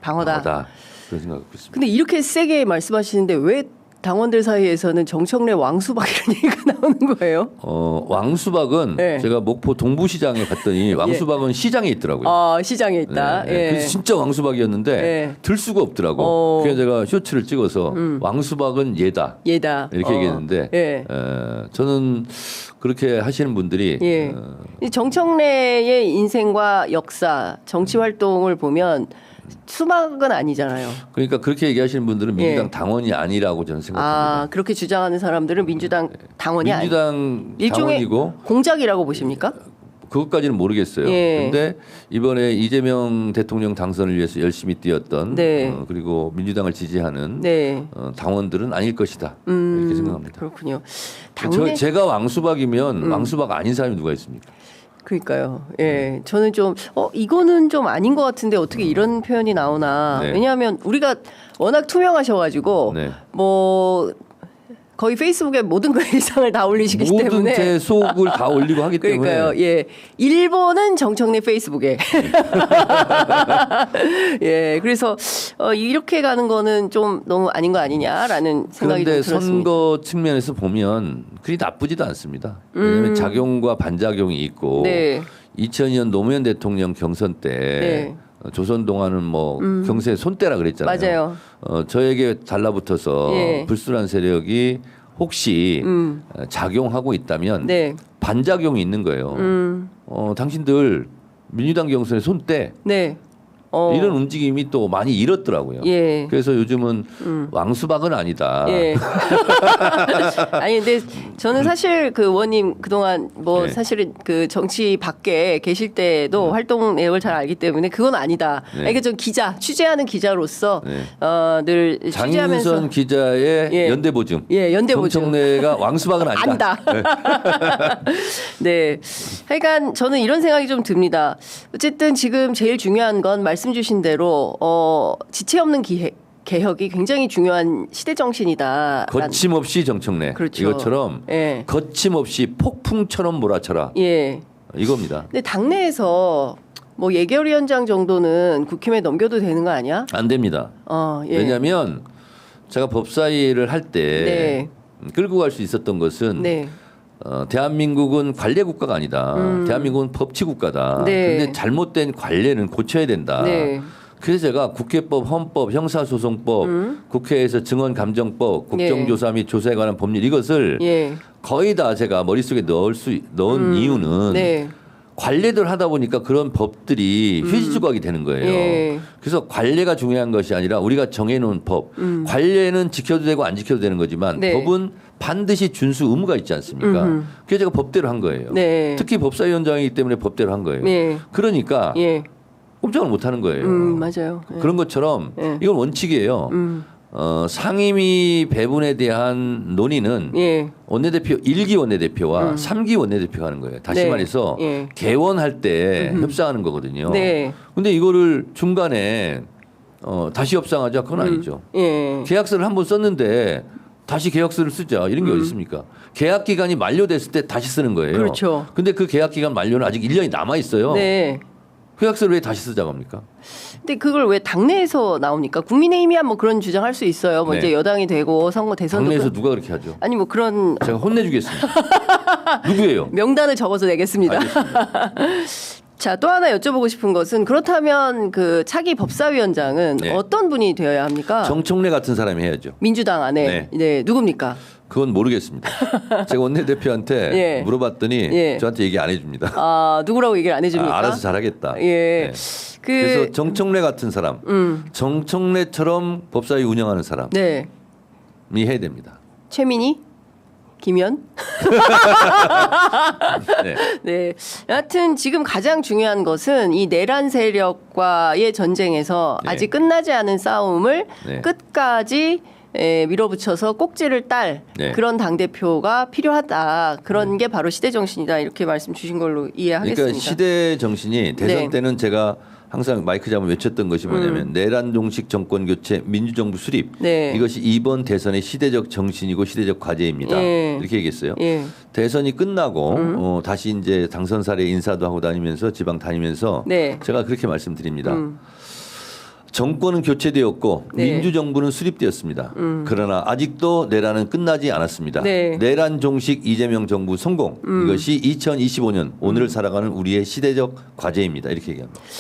방어다. 그런 생각을 갖고 있습니다. 근데 이렇게 세게 말씀하시는데 왜 당원들 사이에서는 정청래 왕수박 이런 얘기가 나오는 거예요? 왕수박은 네. 제가 목포 동부시장에 갔더니 왕수박은 시장에 있더라고요. 아, 시장에 있다. 네. 예. 그래서 진짜 왕수박이었는데 예. 들 수가 없더라고. 그래서 제가 쇼츠를 찍어서 왕수박은 얘다. 얘다. 이렇게 얘기했는데 예. 저는 그렇게 하시는 분들이 예. 이 정청래의 인생과 역사, 정치 활동을 보면 수박은 아니잖아요. 그러니까 그렇게 얘기하시는 분들은 민주당 예. 당원이 아니라고 저는 생각합니다. 아, 그렇게 주장하는 사람들은 민주당 당원이 아니. 민주당 일종의 당원이고 공작이라고 보십니까? 그것까지는 모르겠어요. 그런데 예. 이번에 이재명 대통령 당선을 위해서 열심히 뛰었던 네. 그리고 민주당을 지지하는 네. 당원들은 아닐 것이다. 이렇게 생각합니다. 그렇군요. 제가 왕수박이면 왕수박 아닌 사람이 누가 있습니까? 그러니까요. 예. 저는 좀 이거는 좀 아닌 것 같은데 어떻게 이런 표현이 나오나. 네. 왜냐하면 우리가 워낙 투명하셔가지고 네. 뭐 거의 페이스북에 모든 글상을 다 올리시기 모든 때문에. 제 속을 다 올리고 하기 때문에. 그러니까요. 예. 일본은 정청래 페이스북에. 예. 그래서 이렇게 가는 거는 좀 너무 아닌 거 아니냐라는 생각이 좀 그런데 들었습니다. 선거 측면에서 보면 그리 나쁘지도 않습니다. 왜냐하면 작용과 반작용이 있고 네. 2002년 노무현 대통령 경선 때 네. 조선 동안은 뭐 경세 손대라 그랬잖아요. 맞아요. 저에게 달라붙어서 예. 불순한 세력이 혹시 작용하고 있다면 네. 반작용이 있는 거예요. 당신들 민주당 경선에 손대. 네. 이런 움직임이 또 많이 일었더라고요. 예. 그래서 요즘은 왕수박은 아니다. 예. 아니 근데 저는 사실 그 의원님 그동안 뭐 네. 사실은 그 정치 밖에 계실 때도 활동 내역을 잘 알기 때문에 그건 아니다. 네. 아니, 좀 취재하는 기자로서 네. 늘 취재하면서 장윤선 기자의 예. 연대보증. 예, 연대보증. 정청래가 왕수박은 아니다. 아니다. 네. 하여간 저는 이런 생각이 좀 듭니다. 어쨌든 지금 제일 중요한 건 말씀 주신 대로 지체 없는 개혁이 굉장히 중요한 시대 정신이다. 거침없이 정청래. 그렇죠. 이것처럼 예. 거침없이 폭풍처럼 몰아쳐라. 예. 이겁니다. 근데 당내에서 뭐 예결위원장 정도는 국힘에 넘겨도 되는 거 아니야? 안 됩니다. 예. 왜냐하면 제가 법사위를 할 때 네. 끌고 갈 수 있었던 것은 네. 대한민국은 관례 국가가 아니다. 대한민국은 법치 국가다. 네. 그런데 잘못된 관례는 고쳐야 된다. 네. 그래서 제가 국회법, 헌법, 형사소송법, 국회에서 증언감정법, 국정조사 및 조사에 관한 법률 이것을 예. 거의 다 제가 머릿속에 넣은 이유는 네. 관례들 하다 보니까 그런 법들이 휴지 조각이 되는 거예요. 예. 그래서 관례가 중요한 것이 아니라 우리가 정해놓은 법, 관례는 지켜도 되고 안 지켜도 되는 거지만 네. 법은 반드시 준수 의무가 있지 않습니까? 그래서 제가 법대로 한 거예요. 네. 특히 법사위원장이기 때문에 법대로 한 거예요. 예. 그러니까 예. 꼼짝을 못 하는 거예요. 맞아요. 예. 그런 것처럼 예. 이건 원칙이에요. 상임위 배분에 대한 논의는 예. 원내대표 1기 원내대표와 3기 원내대표가 하는 거예요. 다시 네. 말해서 예. 개원할 때 협상하는 거거든요. 네. 근데 이거를 중간에 다시 협상하자 그건 아니죠. 예. 계약서를 한 번 썼는데 다시 계약서를 쓰자 이런 게 어디 있습니까? 계약 기간이 만료됐을 때 다시 쓰는 거예요. 그렇죠. 근데 그 계약 기간 만료는 아직 1년이 남아 있어요. 네. 계약서를 왜 다시 쓰자고 합니까? 근데 그걸 왜 당내에서 나옵니까? 국민의힘이야 뭐 그런 주장할 수 있어요. 뭐 네. 이제 여당이 되고 선거 대선도 당내에서 누가 그렇게 하죠? 아니 뭐 그런 제가 혼내주겠습니다. 누구예요? 명단을 적어서 내겠습니다. 알겠습니다. 자, 또 하나 여쭤보고 싶은 것은 그렇다면 그 차기 법사위원장은 네. 어떤 분이 되어야 합니까? 정청래 같은 사람이 해야죠. 민주당 안에 네, 누굽니까? 그건 모르겠습니다. 제가 원내대표한테 예. 물어봤더니 예. 저한테 얘기 안 해줍니다. 아, 누구라고 얘기를 안 해줍니까? 알아서 잘하겠다. 예. 네. 그래서 정청래 같은 사람, 정청래처럼 법사위 운영하는 사람이 네. 해야 됩니다. 최민희? 김현? 네. 네. 여하튼 지금 가장 중요한 것은 이 내란 세력과의 전쟁에서 네. 아직 끝나지 않은 싸움을 네. 끝까지 밀어붙여서 꼭지를 딸 네. 그런 당대표가 필요하다. 그런 게 바로 시대 정신이다. 이렇게 말씀 주신 걸로 이해하겠습니다. 그러니까 시대 정신이 대선 네. 때는 제가 항상 마이크 잡으면 외쳤던 것이 뭐냐면 내란 종식 정권 교체 민주정부 수립 네. 이것이 이번 대선의 시대적 정신이고 시대적 과제입니다. 예. 이렇게 얘기했어요. 예. 대선이 끝나고 다시 이제 당선사례 인사도 하고 다니면서 지방 다니면서 네. 제가 그렇게 말씀드립니다. 정권은 교체되었고 네. 민주정부는 수립되었습니다. 그러나 아직도 내란은 끝나지 않았습니다. 네. 내란 종식 이재명 정부 성공. 이것이 2025년 오늘을 살아가는 우리의 시대적 과제입니다. 이렇게 얘기합니다.